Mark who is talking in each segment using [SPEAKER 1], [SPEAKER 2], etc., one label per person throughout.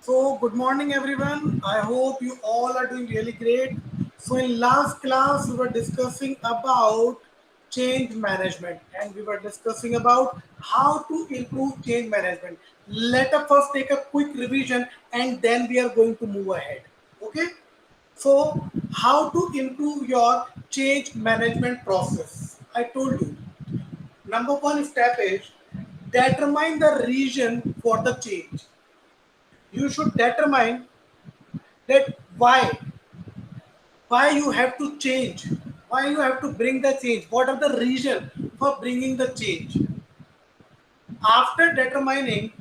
[SPEAKER 1] So, good morning, everyone. I hope you all are doing really great. So, in last class, we were discussing about change management and we were discussing about how to improve change management. Let us first take a quick revision and then we are going to move ahead. Okay? So, how to improve your change management process? I told you. Number one step is determine the reason for the change. You should determine that why you have to change, why you have to bring the change, what are the reason for bringing the change. After determining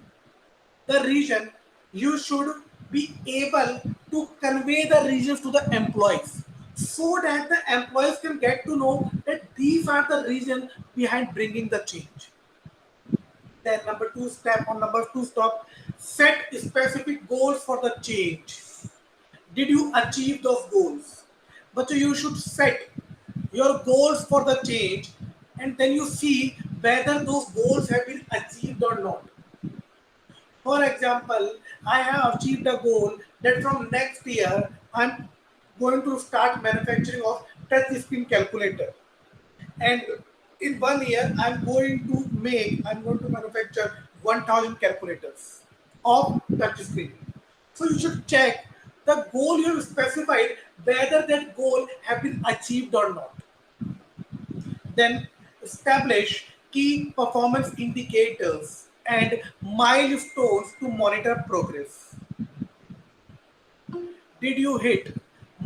[SPEAKER 1] the reason, you should be able to convey the reasons to the employees so that the employees can get to know that these are the reasons behind bringing the change. Then number two stop, set specific goals for the change. Did you achieve those goals? But you should set your goals for the change and then you see whether those goals have been achieved or not. For example, I have achieved a goal that from next year I'm going to start manufacturing of touch screen calculator. And in 1 year I'm going to manufacture 1000 calculators of touch screen. So you should check the goal you have specified whether that goal have been achieved or not. Then establish key performance indicators and milestones to monitor progress. Did you hit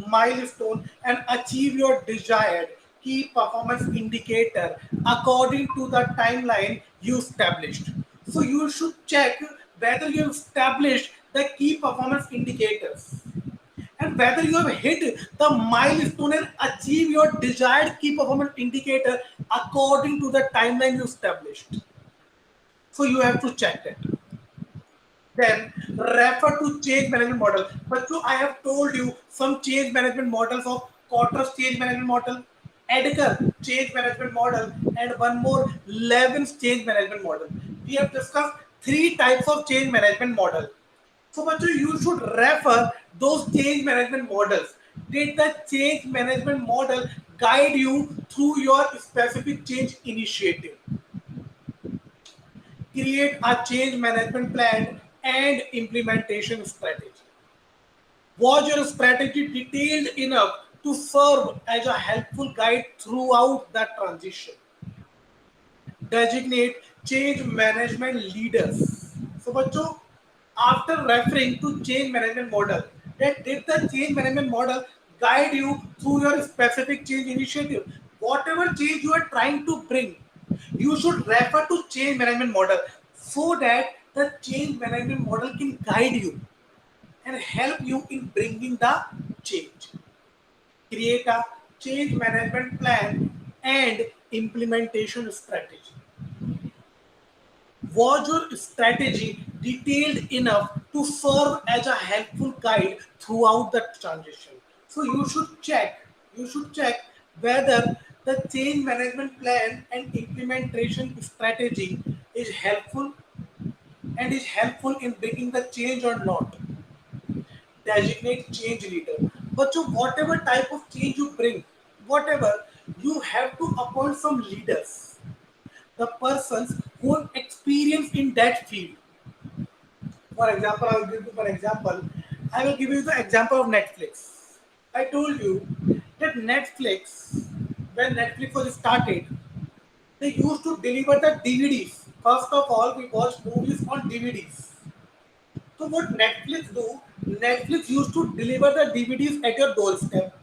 [SPEAKER 1] milestone and achieve your desired key performance indicator according to the timeline you established? So you should check whether you have established the key performance indicators and whether you have hit the milestone and achieve your desired key performance indicator according to the timeline you established. So you have to check that. Then refer to change management model. But so I have told you some change management models of Kotter's change management model, Edgar change management model, and one more Levin's change management model. We have discussed three types of change management model. So, Bachu, you should refer those change management models. Did the change management model guide you through your specific change initiative? Create a change management plan and implementation strategy. Was your strategy detailed enough to serve as a helpful guide throughout the transition? Designate change management leaders. So, बच्चों, after referring to change management model, that did the change management model guide you through your specific change initiative? Whatever change you are trying to bring, you should refer to change management model so that the change management model can guide you and help you in bringing the change. Create a change management plan and implementation strategy. Was your strategy detailed enough to serve as a helpful guide throughout the transition? So you should check whether the change management plan and implementation strategy is helpful and is helpful in bringing the change or not. Designate change leader. But so whatever type of change you bring, whatever, you have to appoint some leaders, the persons who have experience in that field. For example, I will give you for example, I will give you the example of Netflix. I told you that Netflix, when Netflix was started, they used to deliver the DVDs. First of all, we watch movies on DVDs. So what Netflix do? Netflix used to deliver the DVDs at your doorstep,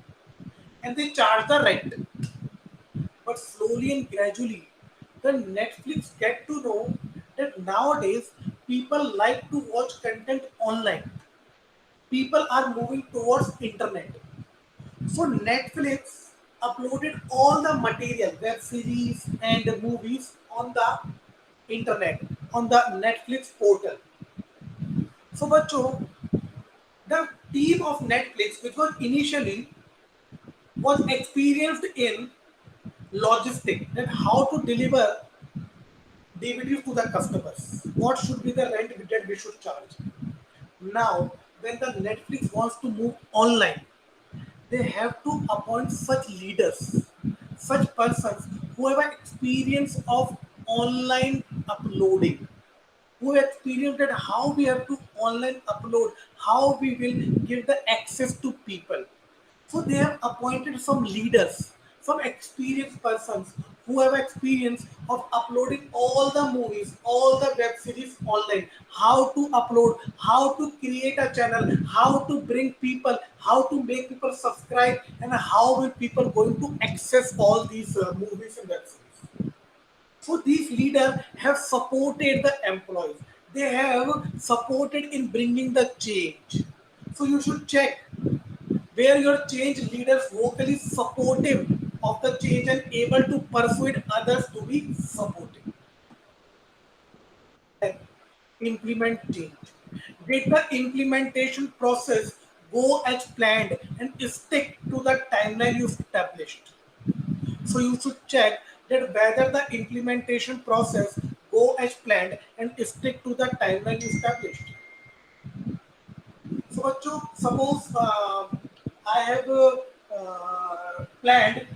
[SPEAKER 1] and they charge the rent. But slowly and gradually, the Netflix get to know that nowadays people like to watch content online. People are moving towards internet. So Netflix uploaded all the material, web series and movies on the internet, on the Netflix portal. So Bacho, the team of Netflix, which was initially was experienced in logistics, that how to deliver DVDs to the customers, what should be the rent that we should charge. Now, when the Netflix wants to move online, they have to appoint such leaders, such persons who have an experience of online uploading, who experienced that how we have to online upload, how we will give the access to people. So they have appointed some leaders, some experienced persons who have experience of uploading all the movies, all the web series online. How to upload, how to create a channel, how to bring people, how to make people subscribe, and how will people going to access all these movies and web series. So these leaders have supported the employees. They have supported in bringing the change. So you should check where your change leaders vocally supportive of the change and able to persuade others to be supportive. Then implement change. Did the implementation process go as planned and stick to the timeline you established? So you should check that whether the implementation process go as planned and stick to the timeline established. So बच्चों, suppose I have planned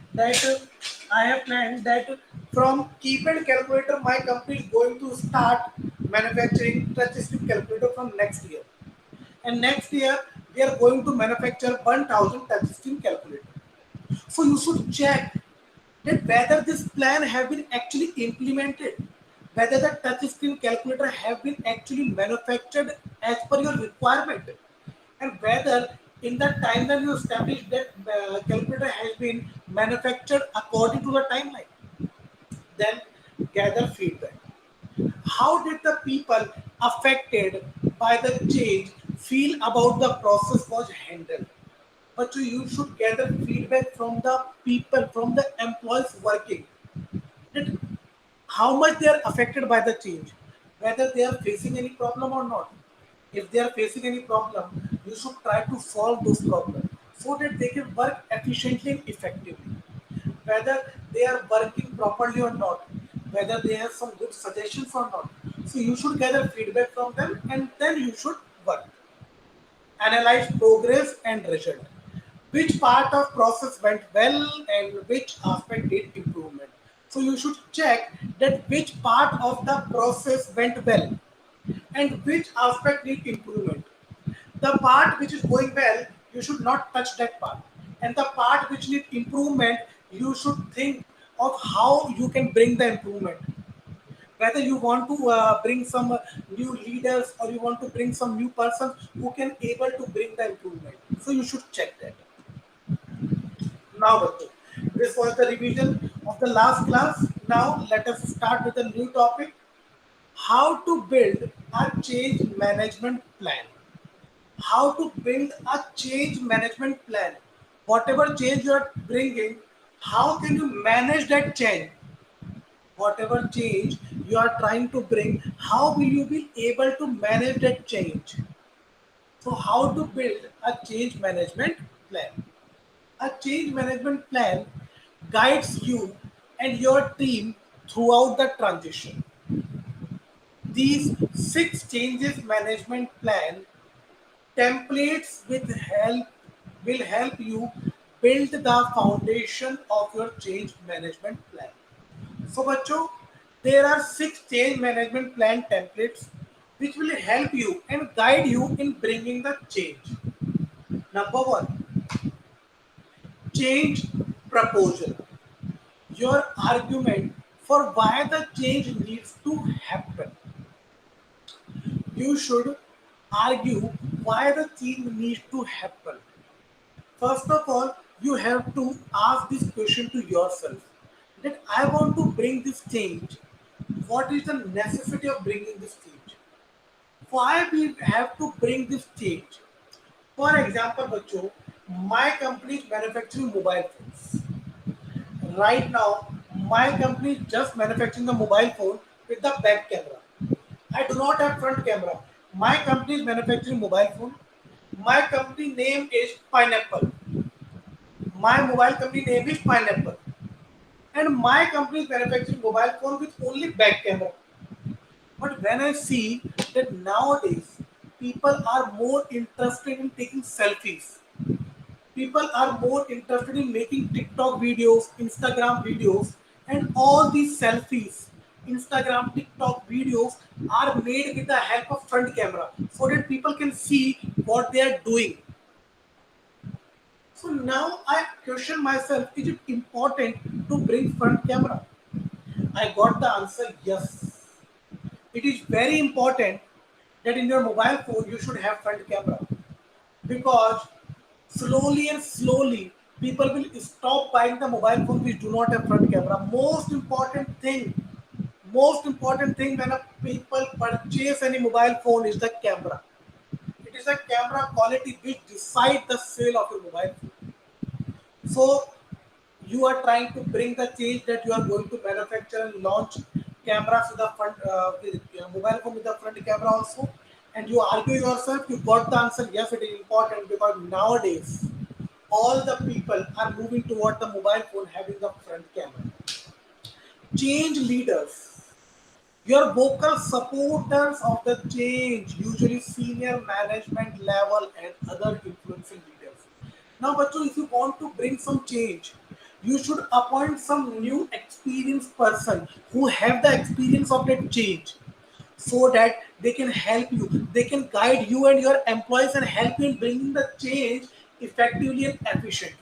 [SPEAKER 1] that from keypad calculator my company is going to start manufacturing touch screen calculator from next year, and next year we are going to manufacture 1,000 touch screen calculator. So you should check that whether this plan have been actually implemented, whether the touch screen calculator have been actually manufactured as per your requirement, and whether in the timeline you established that calculator has been manufactured according to the timeline. Then gather feedback. How did the people affected by the change feel about the process was handled? But you should gather feedback from the people, from the employees working, that how much they are affected by the change, whether they are facing any problem or not. If they are facing any problem, you should try to solve those problems so that they can work efficiently and effectively. Whether they are working properly or not, whether they have some good suggestions or not. So you should gather feedback from them and then you should work. Analyze progress and result. Which part of process went well and which aspect did improvement. So you should check that which part of the process went well and which aspect need improvement. The part which is going well, you should not touch that part. And the part which need improvement, you should think of how you can bring the improvement. Whether you want to bring some new leaders or you want to bring some new persons who can able to bring the improvement. So you should check that. Now, Bachcho, this was the revision of the last class. Now, let us start with a new topic: how to build a change management plan. How to build a change management plan. Whatever change you are bringing, how can you manage that change? Whatever change you are trying to bring, how will you be able to manage that change? So, how to build a change management plan? A change management plan guides you and your team throughout the transition. These six changes management plan templates will help you build the foundation of your change management plan. So, बच्चों, there are six change management plan templates which will help you and guide you in bringing the change. Number one, change proposal. Your argument for why the change needs to happen. You should argue why the change needs to happen. First of all, you have to ask this question to yourself that I want to bring this change. What is the necessity of bringing this change? Why we have to bring this change? For example, Bacho, my company is manufacturing mobile phones. Right now, my company is just manufacturing the mobile phone with the back camera. I do not have front camera. My company is manufacturing mobile phone. My company name is Pineapple. My mobile company name is Pineapple. And my company is manufacturing mobile phone with only back camera. But when I see that nowadays people are more interested in taking selfies. People are more interested in making TikTok videos, Instagram videos, and all these selfies, Instagram, TikTok videos are made with the help of front camera so that people can see what they are doing. So now I question myself, is it important to bring front camera? I got the answer yes. It is very important that in your mobile phone you should have front camera because slowly and slowly people will stop buying the mobile phone which do not have front camera. Most important thing when a people purchase any mobile phone is the camera. It is a camera quality which decide the sale of your mobile phone. So you are trying to bring the change that you are going to manufacture and launch cameras with the front with, mobile phone with the front camera also, and you argue yourself, you got the answer yes, it is important because nowadays all the people are moving toward the mobile phone having the front camera. Change leaders, your vocal supporters of the change, usually senior management level and other influential leaders. Now, Bachu, if you want to bring some change, you should appoint some new experienced person who have the experience of that change so that they can help you, they can guide you and your employees and help you in bringing the change effectively and efficiently.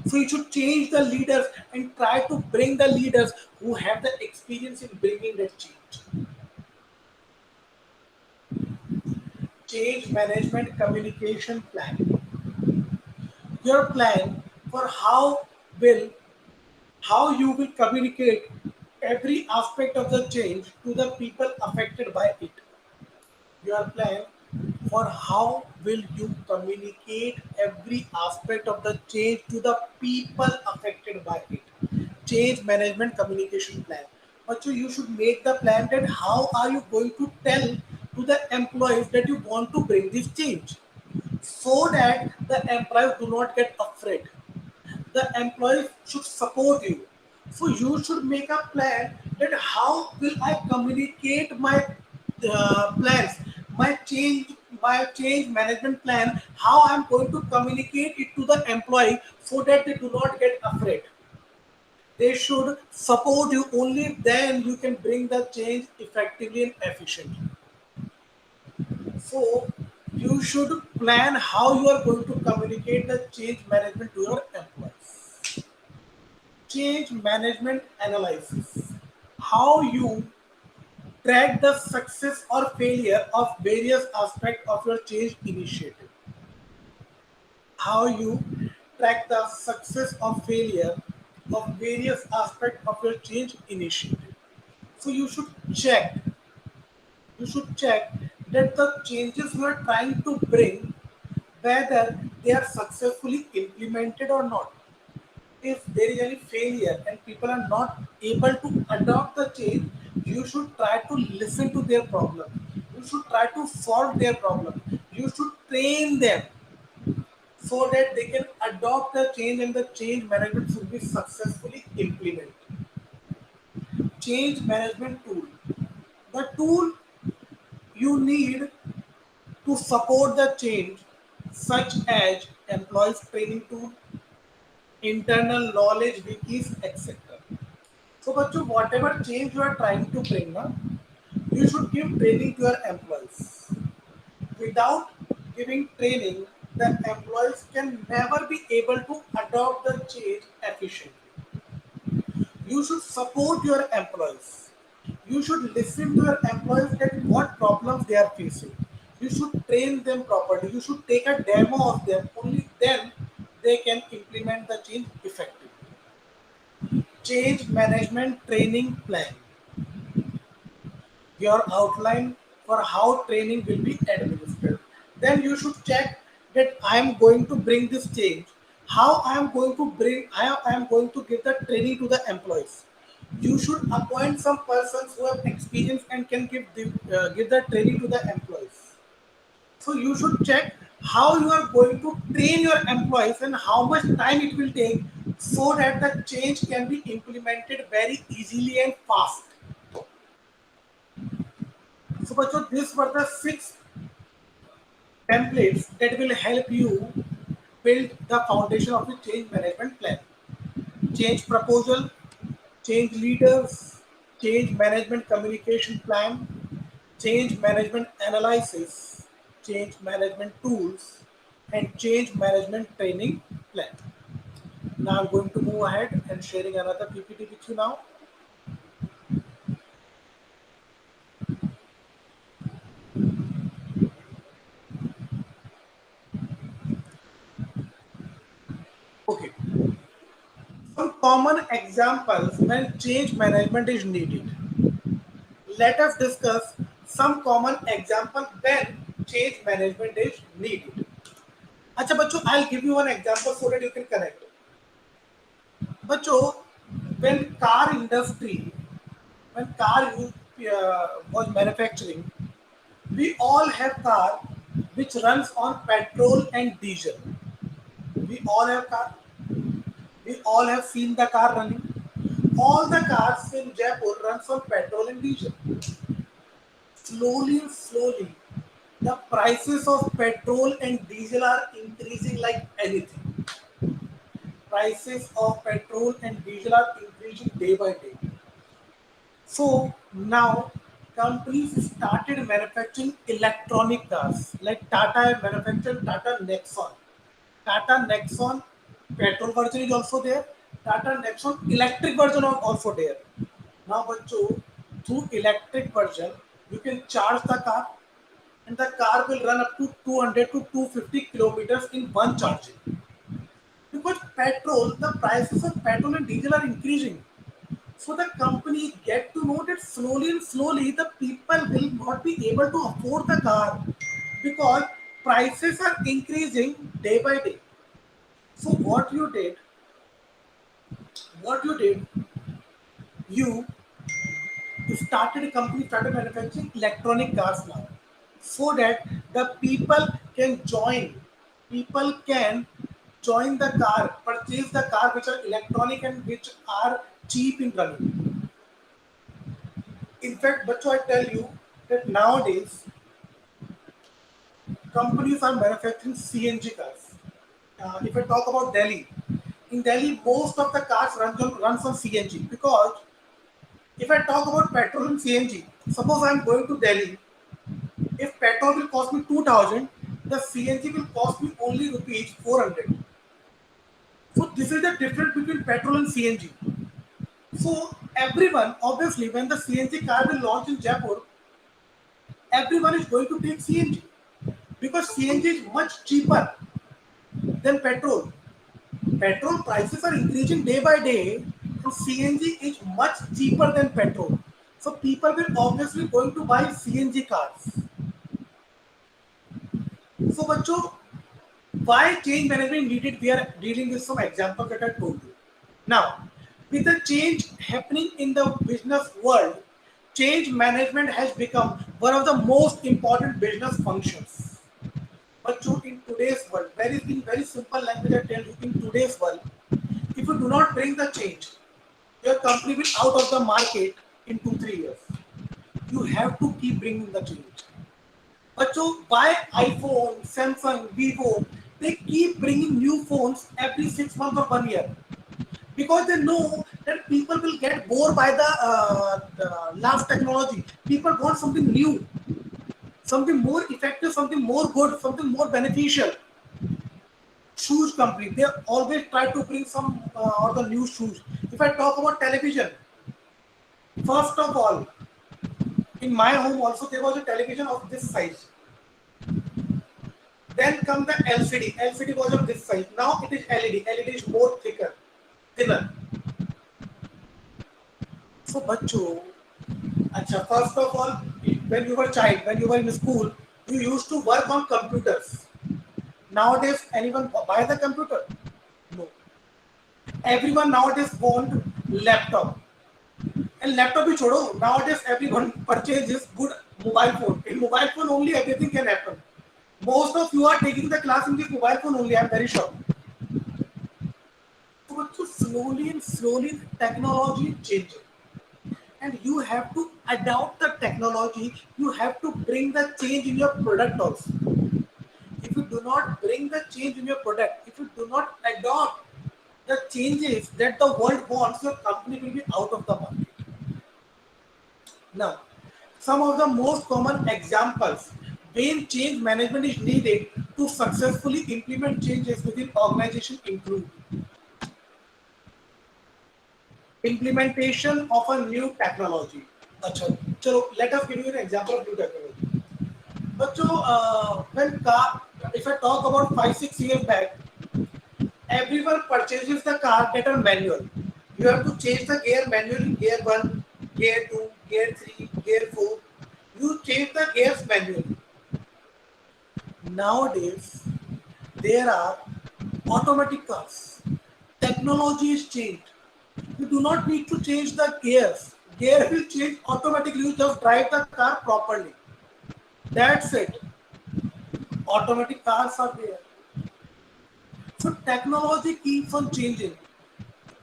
[SPEAKER 1] So you should change the leaders and try to bring the leaders who have the experience in bringing that change. Change management communication plan. Your plan for will how you will communicate every aspect of the change to the people affected by it. Your plan for how will you communicate every aspect of the change to the people affected by it. Change management communication plan. But you should make the plan that how are you going to tell to the employees that you want to bring this change so that the employees do not get afraid. The employees should support you. So you should make a plan that how will I communicate my plans, my change management plan, how I'm going to communicate it to the employee so that they do not get afraid. They should support you, only then you can bring the change effectively and efficiently. So you should plan how you are going to communicate the change management to your employees. Change management analysis. How you track the success or failure of various aspects of your change initiative. How you track the success or failure of various aspects of your change initiative. So you should check that the changes you are trying to bring whether they are successfully implemented or not. If there is any failure and people are not able to adopt the change, you should try to listen to their problem. You should try to solve their problem. You should train them so that they can adopt the change and the change management should be successfully implemented. Change management tool. The tool you need to support the change, such as employees training tool, internal knowledge wikis, etc. So, Bachu, whatever change you are trying to bring, na, you should give training to your employees. Without giving training, the employees can never be able to adopt the change efficiently. You should support your employees. You should listen to your employees at what problems they are facing. You should train them properly. You should take a demo of them. Only then they can implement the change effectively. Change management training plan. Your outline for how training will be administered. Then you should check that I am going to bring this change. How I am going to give the training to the employees. You should appoint some persons who have experience and can give the training to the employees. So you should check how you are going to train your employees and how much time it will take so that the change can be implemented very easily and fast. So, Bacho, these were the six templates that will help you build the foundation of the change management plan. Change proposal, change leaders, change management communication plan, change management analysis, change management tools, and change management training plan. Now I'm going to move ahead and sharing another PPT with you now. Okay. Some common examples when change management is needed. Let us discuss some common example when change management is needed. अच्छा बच्चों, I'll give you one example so that you can connect. बच्चों, when car industry, when was manufacturing, we all have car which runs on petrol and diesel. We all have car. We all have seen the car running. All the cars in Jaipur runs on petrol and diesel. Slowly, slowly, the prices of petrol and diesel are increasing like anything. Prices of petrol and diesel are increasing day by day. So now companies started manufacturing electronic cars. Like Tata manufactured Tata Nexon. Tata Nexon petrol version is also there. Tata Nexon electric version is also there. Now, बच्चों, through electric version, you can charge the car, and the car will run up to 200 to 250 kilometers in one charging. Because petrol, the prices of petrol and diesel are increasing. So the company get to know that slowly and slowly the people will not be able to afford the car because prices are increasing day by day. So what you did, you started a company, started manufacturing electronic cars now, so that the people can join the car, purchase the car which are electronic and which are cheap in running. In fact, but I tell you that nowadays companies are manufacturing CNG cars. If I talk about Delhi, in Delhi most of the cars runs on CNG because if I talk about petrol and CNG, suppose I am going to Delhi, if petrol will cost me 2000, the CNG will cost me only rupees 400. So this is the difference between petrol and CNG. So everyone, obviously, when the CNG car will launch in Jaipur, everyone is going to take CNG because CNG is much cheaper than petrol. Petrol prices are increasing day by day, so CNG is much cheaper than petrol. So people will obviously going to buy CNG cars. So बच्चों, why change management needed? We are dealing with some examples that I told you. Now, with the change happening in the business world, change management has become one of the most important business functions. But in today's world, very in very simple language, I tell you, in today's world, if you do not bring the change, your company will out of the market in 2 3 years. You have to keep bringing the change. But so why iPhone, Samsung, Vivo, they keep bringing new phones every 6 months or 1 year because they know that people will get bored by the last technology. People want something new, something more effective, something more good, something more beneficial. Shoes company, they always try to bring some or the new shoes. If I talk about television, first of all, in my home also there was a television of this size. Then come the LCD. LCD was of this size. Now it is LED. LED is more thicker, thinner. So बच्चों, अच्छा, first of all, when you were child, when you were in school, you used to work on computers. Nowadays, anyone buy the computer? No. Everyone nowadays want laptop. And laptop भी छोड़ो. Nowadays, everyone purchases good mobile phone. In mobile phone only everything can happen. Most of you are taking the class in this mobile phone only. I'm very sure. So slowly and slowly, technology is changing. And you have to adopt the technology. You have to bring the change in your product also. if you do not bring the change in your product, if you do not adopt the changes that the world wants, your company will be out of the market. Now, some of the most common examples when change management is needed to successfully implement changes within organization include implementation of a new technology. अच्छा, चलो, let us give you an example of new technology. बच्चों, when car, if I talk about 5-6 years back, everyone purchases the car that are manual. You have to change the gear manually, gear 1, gear 2, gear 3, gear 4. You change the gears manually. Nowadays, there are automatic cars. Technology is changed. You do not need to change the gears. Gear will change automatically. You just drive the car properly. That's it. Automatic cars are there. So technology keeps on changing.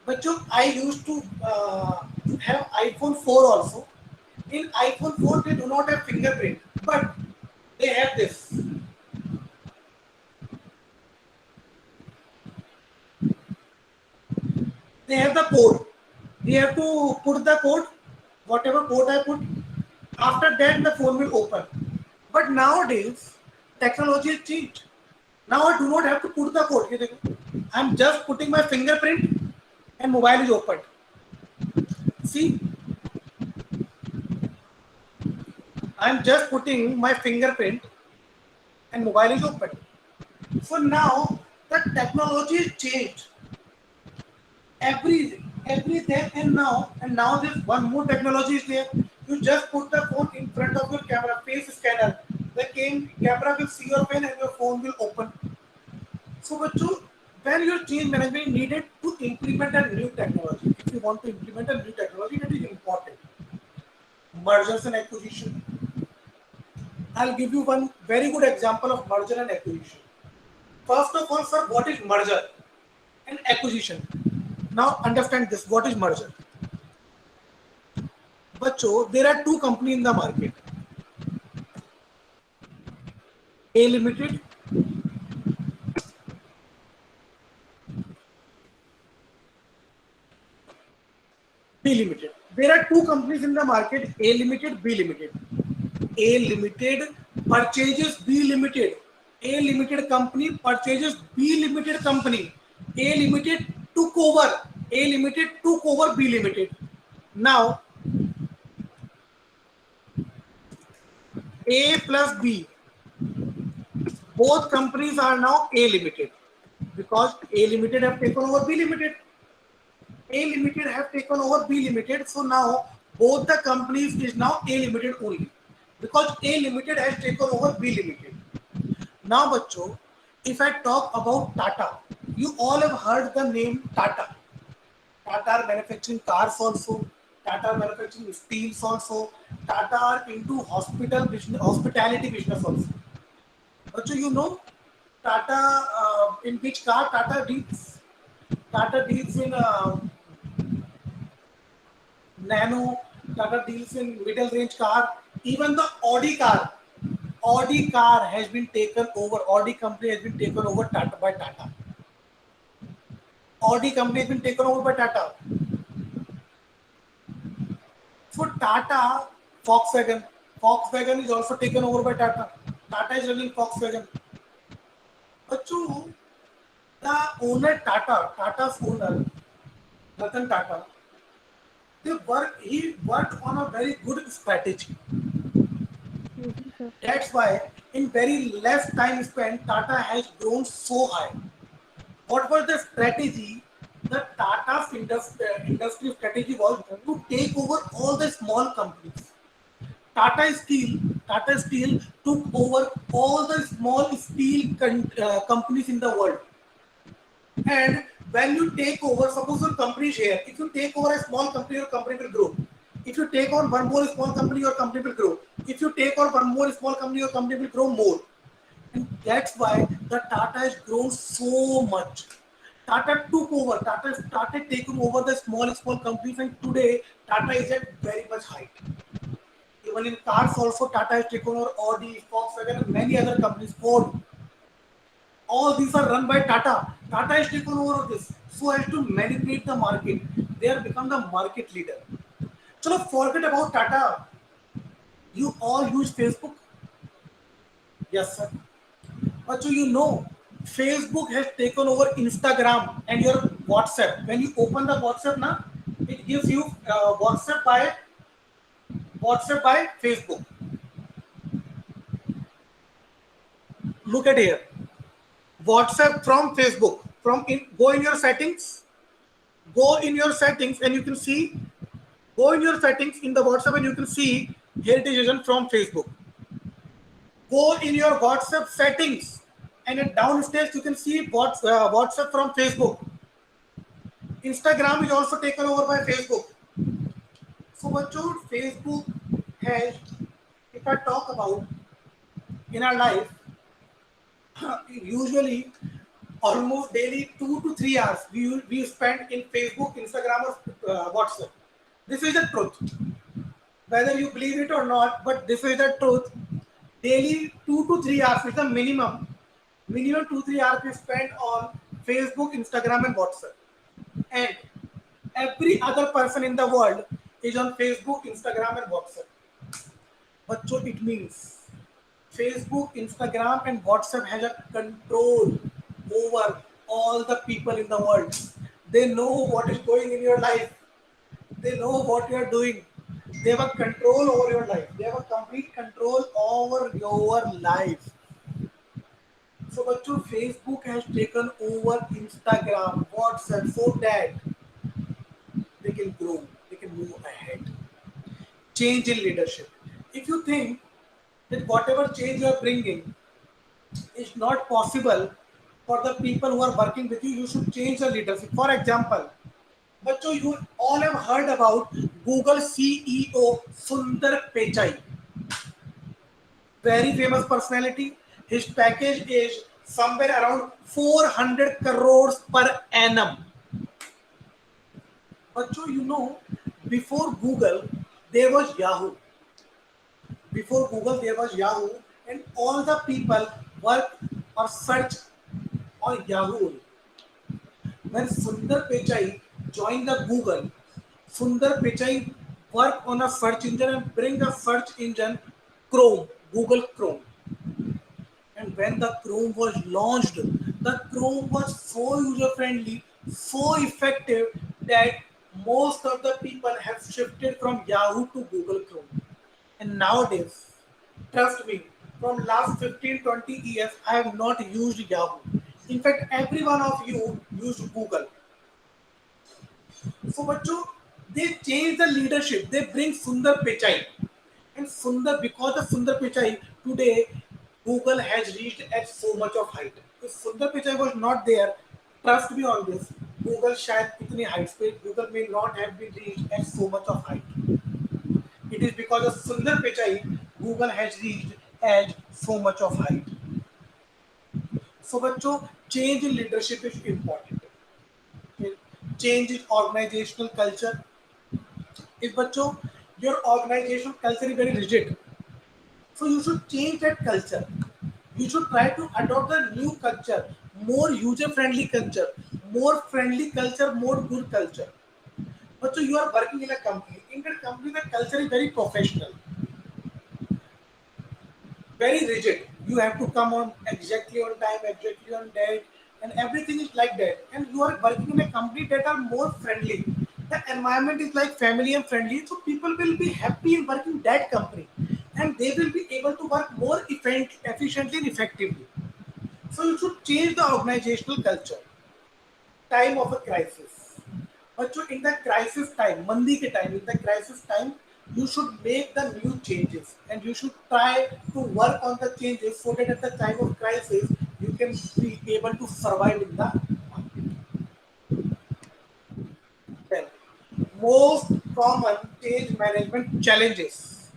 [SPEAKER 1] But I used to have iPhone 4 also. In iPhone 4, they do not have fingerprint, but they have this. They have the code. We have to put the code, whatever code I put. After that, the phone will open. But nowadays, technology has changed. Now I do not have to put the code. I'm just putting my fingerprint and mobile is opened. See, I'm just putting my fingerprint and mobile is open. So now the technology is changed. Every then and now this one more technology is there. You just put the phone in front of your camera, face scanner. The camera will see your pen and your phone will open. So when your change management is needed to implement a new technology, if you want to implement a new technology, that is important. Mergers and acquisition. I'll give you one very good example of merger and acquisition. First of all, sir, what is merger and acquisition? Now understand this. What is merger? Bacho, there are two companies in the market. A Limited, B Limited. There are two companies in the market, A Limited, B Limited. A Limited purchases B Limited. A Limited company purchases B Limited company. A Limited took over. A Limited took over B Limited. Now, A plus B, both companies are now A Limited because A Limited have taken over B Limited. A Limited have taken over B Limited. So now both the companies is now A Limited only because A Limited has taken over B Limited. Now, bachcho, if I talk about Tata, you all have heard the name Tata. Tata are manufacturing cars also. Tata are manufacturing steels also. Tata are into hospitality business also. Bachcho, you know Tata in which car Tata deals? Tata deals in Nano, Tata deals in middle range car, even the Audi car. Audi car has been taken over. Audi company has been taken over by Tata. Audi company has been taken over by Tata. So Tata, Volkswagen. Volkswagen is also taken over by Tata. Tata is running Volkswagen. But the owner Tata's owner, Ratan Tata, he worked on a very good strategy.
[SPEAKER 2] Sir.
[SPEAKER 1] That's why in very less time spent, Tata has grown so high. What was the strategy? The Tata's industry strategy was to take over all the small companies. Tata Steel took over all the small steel companies in the world. And when you take over, suppose your company is here. If you take over a small company, your company will grow. If you take on one more small company, your company will grow. If you take on one more small company, your company will grow more. And that's why the Tata has grown so much. Tata took over. Tata started taking over the small companies, and today Tata is at very much height. Even in cars, also Tata has taken over Audi, Volkswagen, and many other companies. Ford. All these are run by Tata. Tata is taken over of this so as to manipulate the market. They have become the market leader. Chalo, forget about Tata. You all use Facebook. Yes, sir. But so you know, Facebook has taken over Instagram and your WhatsApp. When you open the WhatsApp now, it gives you WhatsApp by Facebook. Look at here, WhatsApp from Facebook. Go in your settings, and you can see. Go in your settings in the WhatsApp and you can see Heritage Agent from Facebook. Go in your WhatsApp settings, and downstairs you can see WhatsApp from Facebook. Instagram is also taken over by Facebook. So what Facebook has, if I talk about in our life, usually almost daily 2 to 3 hours we spend in Facebook, Instagram, or WhatsApp. This is the truth. Whether you believe it or not, but this is the truth. Daily 2 to 3 hours is the minimum. Minimum 2 3 hours we spend on Facebook, Instagram, and WhatsApp. And every other person in the world is on Facebook, Instagram, and WhatsApp. But so it means Facebook, Instagram, and WhatsApp has a control over all the people in the world. They know what is going in your life. They know what you are doing. They have a control over your life. They have a complete control over your life. So, bachcho, Facebook has taken over Instagram, WhatsApp, so that they can grow, they can move ahead. Change in leadership. If you think that whatever change you are bringing is not possible for the people who are working with you, you should change the leadership. For example, but so you all have heard about Google CEO Sundar Pichai, very famous personality. His package is somewhere around 400 crores per annum. But so before Google, there was Yahoo. Before Google, there was Yahoo, and all the people work or search on Yahoo. When Sundar Pichai joined the Google, Sundar Pichai worked on a search engine and bring the search engine Chrome, Google Chrome. And when the Chrome was launched, the Chrome was so user friendly, so effective that most of the people have shifted from Yahoo to Google Chrome. And nowadays, trust me, from last 15 to 20 years, I have not used Yahoo. In fact, every one of you used Google. So, bachcho, they change the leadership. They bring Sundar Pichai. And Sundar, because of Sundar Pichai, today Google has reached at so much of height. If Sundar Pichai was not there, trust me on this, Google शायद इतनी heights पे Google may not have been reached at so much of height. It is because of Sundar Pichai, Google has reached at so much of height. So बच्चों, change in leadership is important. Okay? Change in organizational culture. If बच्चों, your organizational culture is very rigid, so you should change that culture. You should try to adopt the new culture, more user-friendly culture, more friendly culture, more good culture. But so you are working in a company. In that company, the culture is very professional, very rigid. You have to come on exactly on time, exactly on date, and everything is like that. And you are working in a company that are more friendly. The environment is like family and friendly, so people will be happy in working that company, and they will be able to work more efficiently and effectively. So you should change the organizational culture. Time of a crisis. But so in the crisis time, mandi ke time, in the crisis time, you should make the new changes and you should try to work on the changes so that at the time of crisis you can be able to survive in the market. Then, most common change management challenges.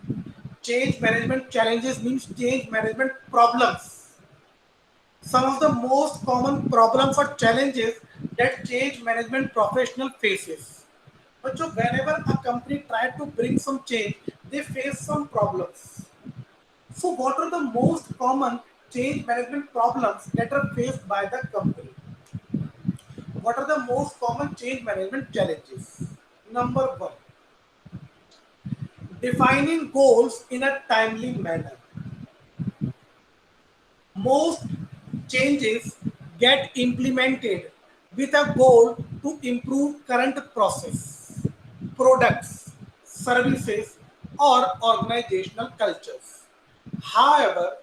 [SPEAKER 1] Change management challenges means change management problems. Some of the most common problems or challenges that change management professional faces. But so whenever a company try to bring some change, they face some problems. So what are the most common change management problems that are faced by the company. What are the most common change management challenges? Number one, defining goals in a timely manner. Most changes get implemented with a goal to improve current process, products, services, or organizational cultures. However,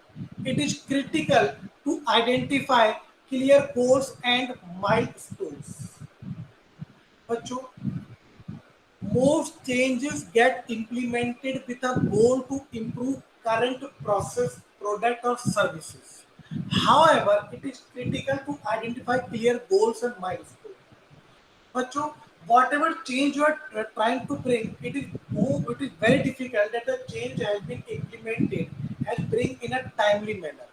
[SPEAKER 1] it is critical to identify clear goals and milestones. बच्चों, most changes get implemented with a goal to improve current process, product, or services. However, it is critical to identify clear goals and milestones. बच्चों, whatever change you are trying to bring, it is very difficult that the change has been implemented and bring in a timely manner.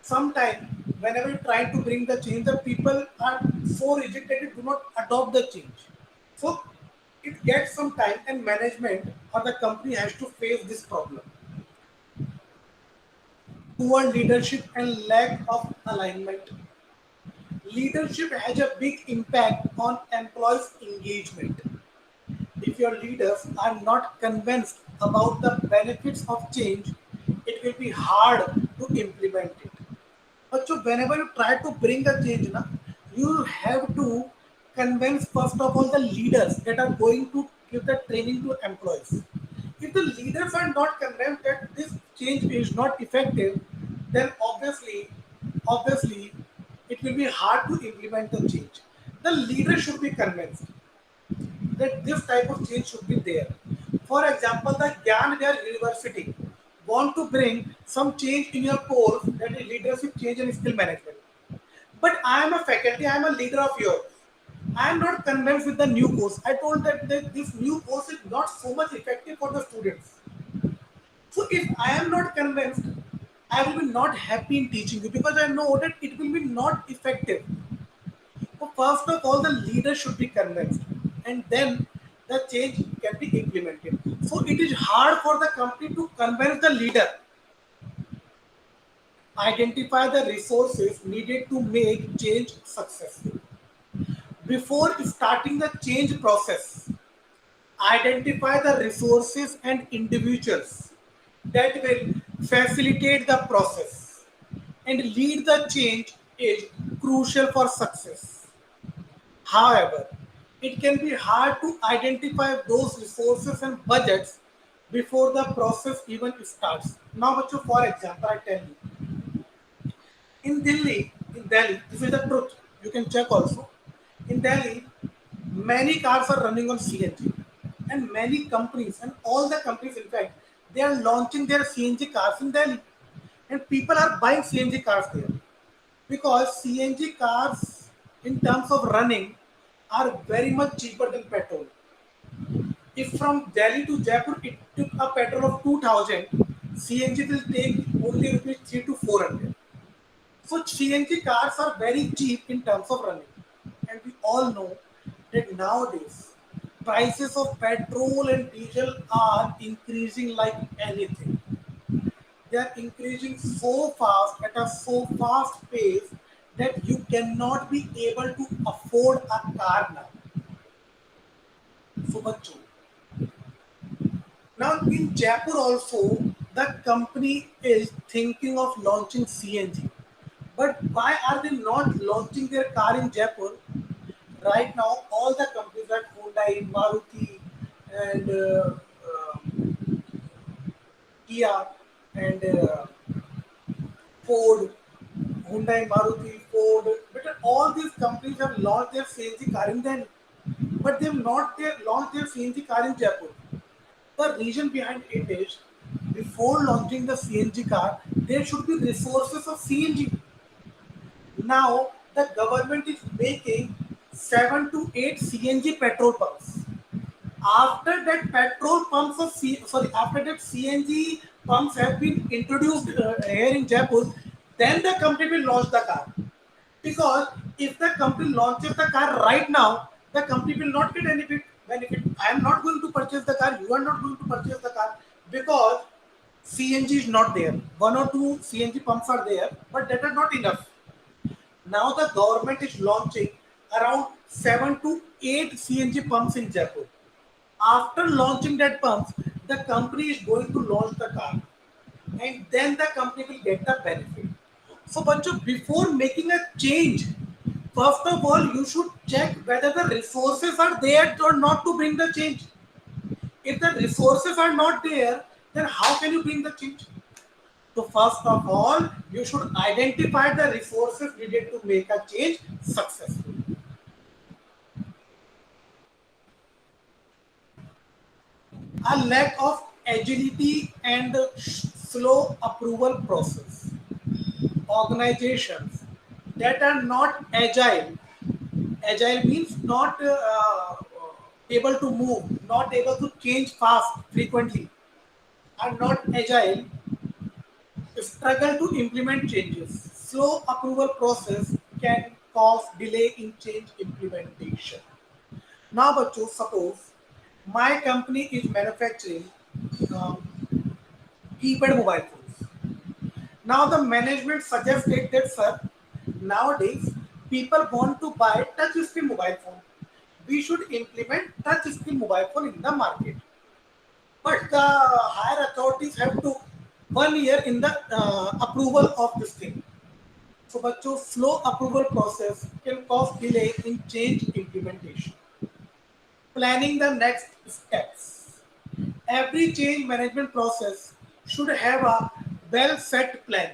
[SPEAKER 1] Sometimes, whenever you try to bring the change, the people are so rigid that they do not adopt the change. So it gets some time, and management or the company has to face this problem. Poor leadership and lack of alignment. Leadership has a big impact on employees' engagement. If your leaders are not convinced about the benefits of change, it will be hard to implement it. But so whenever you try to bring a change, na, you have to convince first of all the leaders that are going to give the training to employees. If the leaders are not convinced that this change is not effective, then obviously, it will be hard to implement the change. The leader should be convinced that this type of change should be there. For example, the Gyan Vyar University want to bring some change in your course, that is leadership change and skill management. But I am a faculty, I am a leader of yours. I am not convinced with the new course. I told that this new course is not so much effective for the students. So if I am not convinced, I will be not happy in teaching you because I know that it will be not effective. So first of all, the leader should be convinced, and then the change can be implemented. So it is hard for the company to convince the leader. Identify the resources needed to make change successful. Before starting the change process, identify the resources and individuals that will facilitate the process and lead the change is crucial for success. However, it can be hard to identify those resources and budgets before the process even starts. Now, for example, I tell you, in Delhi, this is the truth. You can check also. In Delhi, many cars are running on CNG, and many companies and all the companies, in fact, they are launching their CNG cars in Delhi, and people are buying CNG cars there because CNG cars, in terms of running, are very much cheaper than petrol. If from Delhi to Jaipur it took a petrol of 2000, CNG will take only rupees 3 to 400. So CNG cars are very cheap in terms of running. And we all know that nowadays prices of petrol and diesel are increasing like anything. They are increasing so fast at a so fast pace that you cannot be able to afford a car now. So much so. Now in Jaipur also, the company is thinking of launching CNG. But why are they not launching their car in Jaipur? Right now, all the companies like Hyundai, Maruti, and Kia, and Ford, Hyundai, Maruti, Ford, but all these companies have launched their CNG car in Delhi, but they have not launched their CNG car in Jaipur. The reason behind it is before launching the CNG car, there should be resources of CNG. Now the government is making 7 to 8 CNG petrol pumps. After that petrol pumps of after that CNG pumps have been introduced here in Jaipur, then the company will launch the car. Because if the company launches the car right now, the company will not get any benefit. I am not going to purchase the car. You are not going to purchase the car because CNG is not there. One or two CNG pumps are there, but that are not enough. Now the government is launching around 7 to 8 CNG pumps in Jaipur. After launching that pumps, the company is going to launch the car, and then the company will get the benefit. So, Bancho, before making a change, first of all, you should check whether the resources are there or not to bring the change. If the resources are not there, then how can you bring the change? So, first of all, you should identify the resources needed to make a change successful. A lack of agility and slow approval process. Organizations that are not agile, agile means not able to move, not able to change fast frequently, are not agile, struggle to implement changes. Slow approval process can cause delay in change implementation. Now, bachcho, suppose my company is manufacturing um, keypad mobile phones. Now the management suggested that, sir, nowadays people want to buy touch screen mobile phone. We should implement touch screen mobile phone in the market. But the higher authorities have to 1 year in the approval of this thing. So, बच्चों, slow approval process can cause delay in change implementation. Planning the next steps. Every change management process should have a well set plan.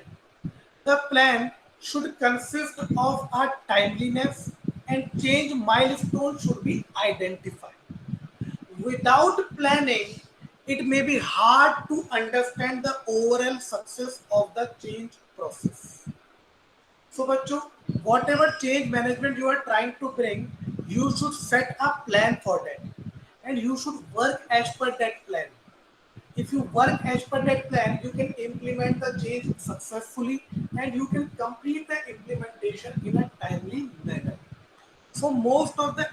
[SPEAKER 1] The plan should consist of a timeliness and change milestones should be identified. Without planning, it may be hard to understand the overall success of the change process. So, बच्चों, whatever change management you are trying to bring, you should set a plan for that, and you should work as per that plan. If you work as per that plan, you can implement the change successfully, and you can complete the implementation in a timely manner. So most of the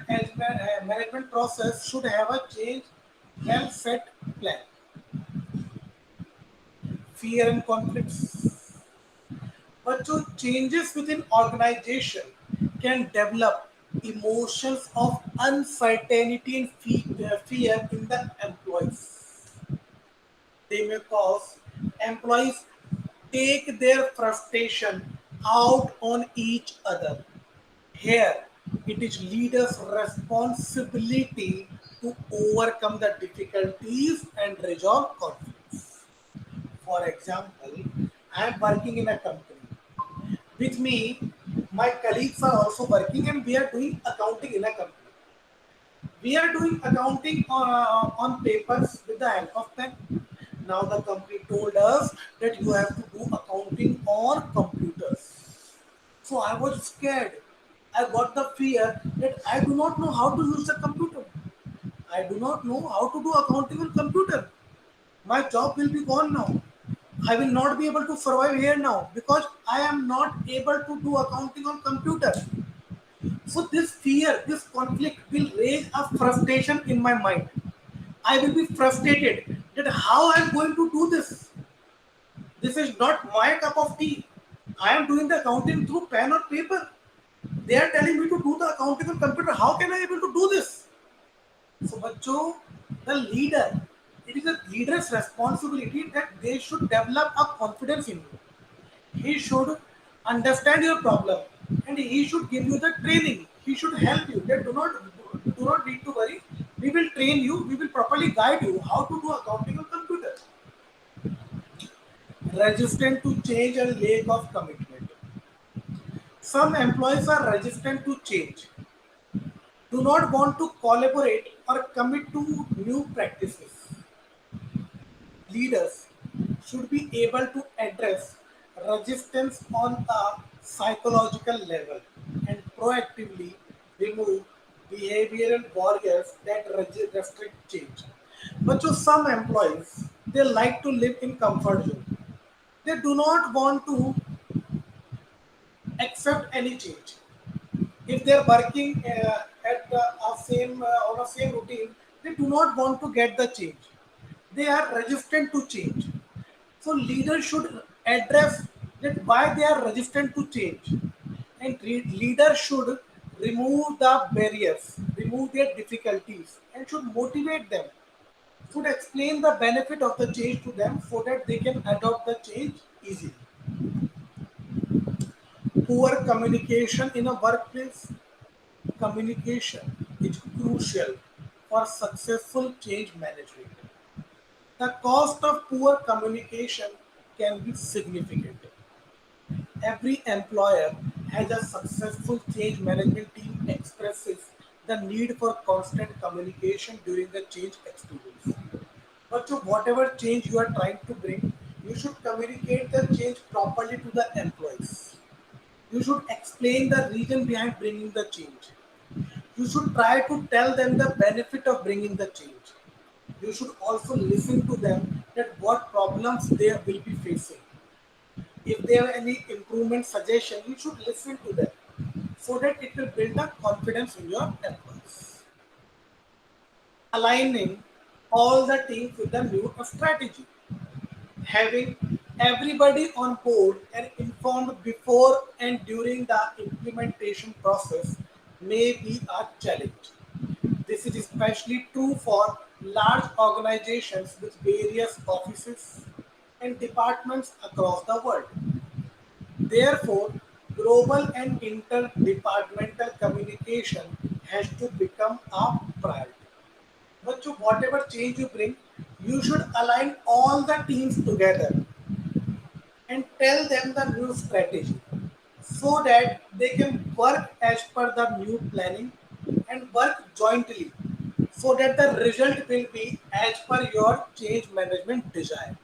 [SPEAKER 1] management process should have a change well set plan. Fear and conflicts. But so changes within organization can develop emotions of uncertainty and fear in the employees. They may cause employees take their frustration out on each other. Here, it is leaders' responsibility to overcome the difficulties and resolve conflicts. For example, I am working in a company. With me, my colleagues are also working and we are doing accounting in a company. We are doing accounting on papers with the help of pen. Now the company told us that you have to do accounting on computers. So I was scared. I got the fear that I do not know how to use the computer. I do not know how to do accounting on computer. My job will be gone now. I will not be able to survive here now because I am not able to do accounting on computer. So this fear, this conflict will raise a frustration in my mind. I will be frustrated that how I am going to do this. This is not my cup of tea. I am doing the accounting through pen or paper. They are telling me to do the accounting on computer. How can I able to do this? So, bachcho, the leader, it is a leader's responsibility that they should develop a confidence in you. He should understand your problem and he should give you the training. He should help you. That do not need to worry. We will train you. We will properly guide you how to do accounting on computer. Resistant to change and lack of commitment. Some employees are resistant to change, do not want to collaborate or commit to new practices. Leaders should be able to address resistance on a psychological level and proactively remove behavioral barriers that restrict change. But to some employees, they like to live in comfort zone. They do not want to accept any change. If they are working at same on a same routine, they do not want to get the change. They are resistant to change. So leaders should address that why they are resistant to change, and leaders should remove the barriers, remove their difficulties, and should motivate them. Should explain the benefit of the change to them so that they can adopt the change easily. Poor communication in a workplace. Communication is crucial for successful change management. The cost of poor communication can be significant. Every employer has a successful change management team expresses the need for constant communication during the change experience. But to whatever change you are trying to bring, you should communicate the change properly to the employees. You should explain the reason behind bringing the change. You should try to tell them the benefit of bringing the change. You should also listen to them that what problems they will be facing. If they have any improvement suggestion, you should listen to them so that it will build a confidence in your employees. Aligning all the teams with the new strategy. Having everybody on board and informed before and during the implementation process may be a challenge. This is especially true for large organizations with various offices and departments across the world. Therefore, global and interdepartmental communication has to become a priority. But to whatever change you bring, you should align all the teams together and tell them the new strategy so that they can work as per the new planning and work jointly so that the result will be as per your change management desire.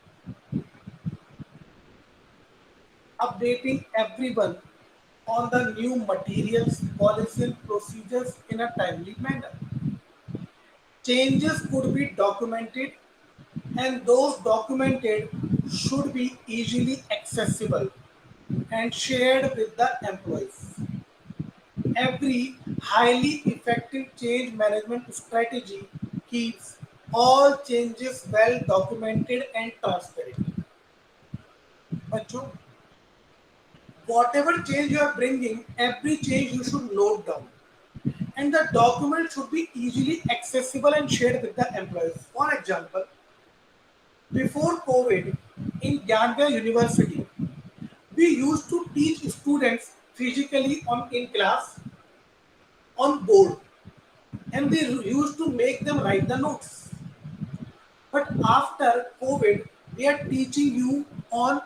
[SPEAKER 1] Updating everyone on the new materials, policies, and procedures in a timely manner. Changes could be documented, and those documented should be easily accessible and shared with the employees. Every highly effective change management strategy keeps all changes well documented and transparent. बच्चों, whatever change you are bringing, every change you should note down. And the document should be easily accessible and shared with the employees. For example, before COVID, in Gyanvia University, we used to teach students physically on in class on board, and we used to make them write the notes. But after COVID, we are teaching you on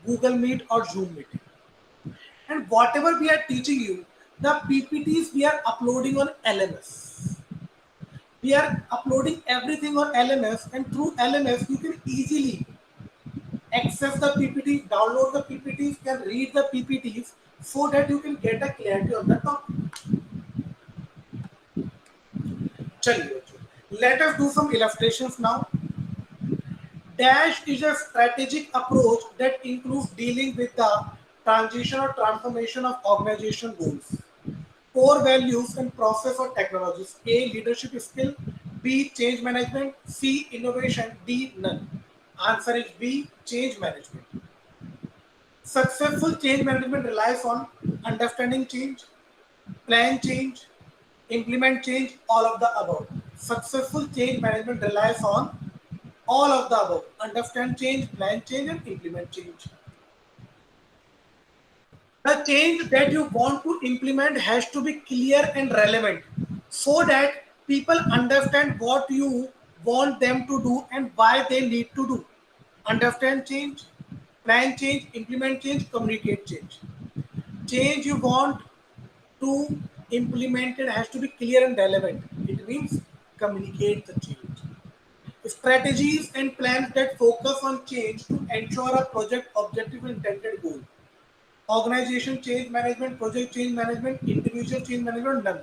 [SPEAKER 1] Google Meet or Zoom meeting. And whatever we are teaching you, the PPTs we are uploading on LMS. We are uploading everything on LMS, and through LMS, you can easily access the PPT, download the PPTs, can read the PPTs so that you can get a clarity on the topic. चलिए बच्चों, let us do some illustrations now. Dash is a strategic approach that includes dealing with the transition or transformation of organization goals, core values and process or technologies. A. Leadership skill. B. Change management. C. Innovation. D. None. Answer is B. Change management. Successful change management relies on understanding change, plan change, implement change, all of the above. Successful change management relies on all of the above. Understand change, plan change, and implement change. The change that you want to implement has to be clear and relevant so that people understand what you want them to do and why they need to do. Understand change, plan change, implement change, communicate change. Change you want to implement it has to be clear and relevant. It means communicate the change. Strategies and plans that focus on change to ensure a project objective and intended goal. Organization change management, project change management, individual change management, none.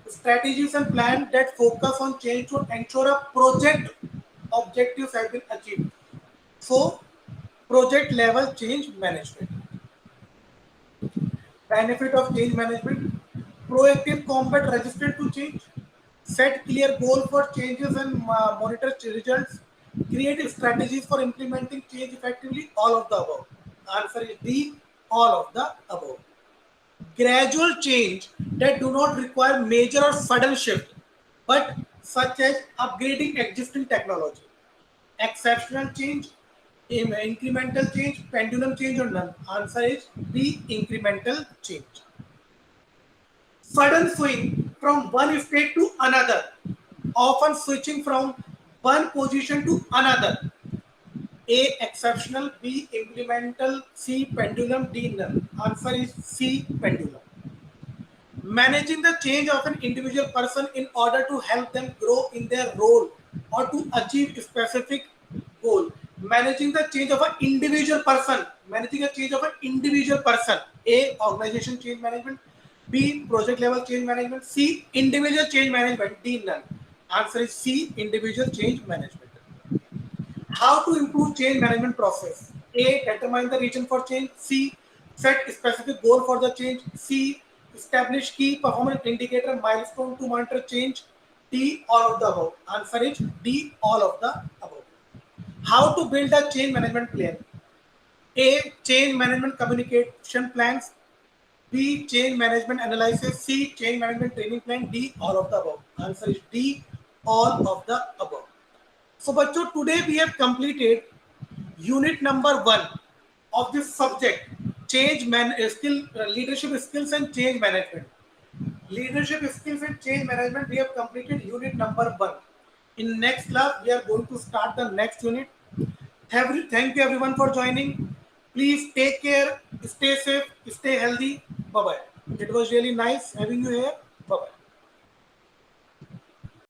[SPEAKER 1] Strategies and plans that focus on change to ensure a project objectives have been achieved. So, project level change management. Benefit of change management: proactive combat resistant to change, set clear goal for changes and monitor results, Create strategies for implementing change effectively. All of the above. Answer is D. All of the above. Gradual change that do not require major or sudden shift, but such as upgrading existing technology. Exceptional change, incremental change, pendulum change, or none. Answer is B. Incremental change. Sudden swing from one state to another, often switching from one position to another. A. Exceptional. B. Incremental. C. Pendulum. D. None. Answer is C. Pendulum. Managing the change of an individual person in order to help them grow in their role or to achieve a specific goal. Managing the change of an individual person. Managing a change of an individual person. A. Organization change management. B. Project level change management. C. Individual change management. D. None. Answer is C. Individual change management. How to improve change management process? A. Determine the reason for change. C. Set specific goal for the change. C. Establish key performance indicator milestone to monitor change. D. All of the above. Answer is D. All of the above. How to build a change management plan? A. Change management communication plans. B. Change management analysis. C. Change management training plan. D. All of the above. Answer is D. All of the above. So, bachcho, today we have completed unit number 1 of this subject, leadership skills and change management. Leadership skills and change management, we have completed unit number 1. In next class we are going to start the next unit. Thank you everyone for joining. Please take care, stay safe, stay healthy. Bye bye. It was really nice having you here.